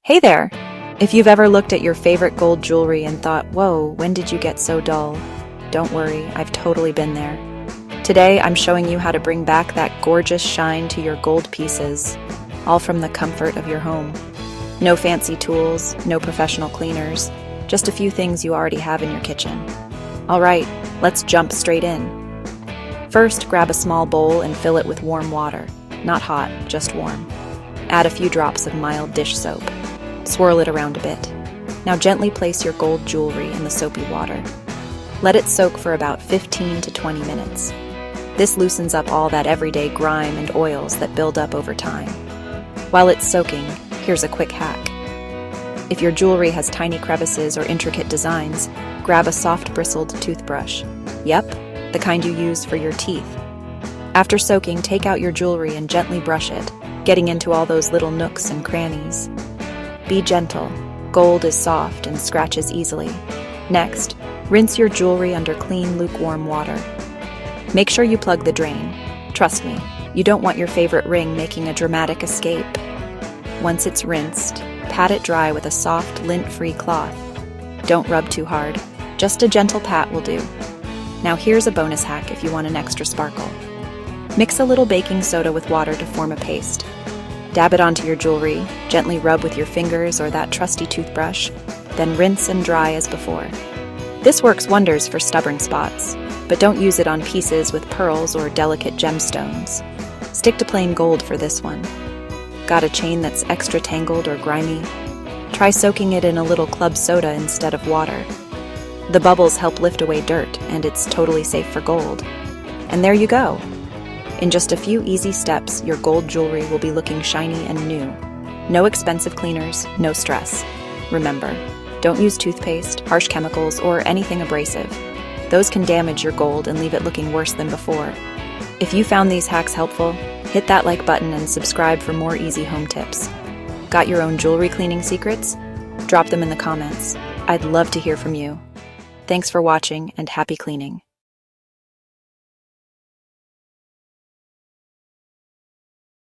Hey there! If you've ever looked at your favorite gold jewelry and thought, whoa, when did you get so dull? Don't worry, I've totally been there. Today, I'm showing you how to bring back that gorgeous shine to your gold pieces, all from the comfort of your home. No fancy tools, no professional cleaners, just a few things you already have in your kitchen. All right, let's jump straight in. First, grab a small bowl and fill it with warm water. Not hot, just warm. Add a few drops of mild dish soap. Swirl it around a bit. Now gently place your gold jewelry in the soapy water. Let it soak for about 15 to 20 minutes. This loosens up all that everyday grime and oils that build up over time. While it's soaking, here's a quick hack. If your jewelry has tiny crevices or intricate designs, grab a soft bristled toothbrush. Yep, the kind you use for your teeth. After soaking, take out your jewelry and gently brush it, getting into all those little nooks and crannies. Be gentle. Gold is soft and scratches easily. Next, rinse your jewelry under clean, lukewarm water. Make sure you plug the drain. Trust me, you don't want your favorite ring making a dramatic escape. Once it's rinsed, pat it dry with a soft, lint-free cloth. Don't rub too hard. Just a gentle pat will do. Now here's a bonus hack if you want an extra sparkle. Mix a little baking soda with water to form a paste. Dab it onto your jewelry, gently rub with your fingers or that trusty toothbrush, then rinse and dry as before. This works wonders for stubborn spots, but don't use it on pieces with pearls or delicate gemstones. Stick to plain gold for this one. Got a chain that's extra tangled or grimy? Try soaking it in a little club soda instead of water. The bubbles help lift away dirt, and it's totally safe for gold. And there you go! In just a few easy steps, your gold jewelry will be looking shiny and new. No expensive cleaners, no stress. Remember, don't use toothpaste, harsh chemicals, or anything abrasive. Those can damage your gold and leave it looking worse than before. If you found these hacks helpful, hit that like button and subscribe for more easy home tips. Got your own jewelry cleaning secrets? Drop them in the comments. I'd love to hear from you. Thanks for watching and happy cleaning.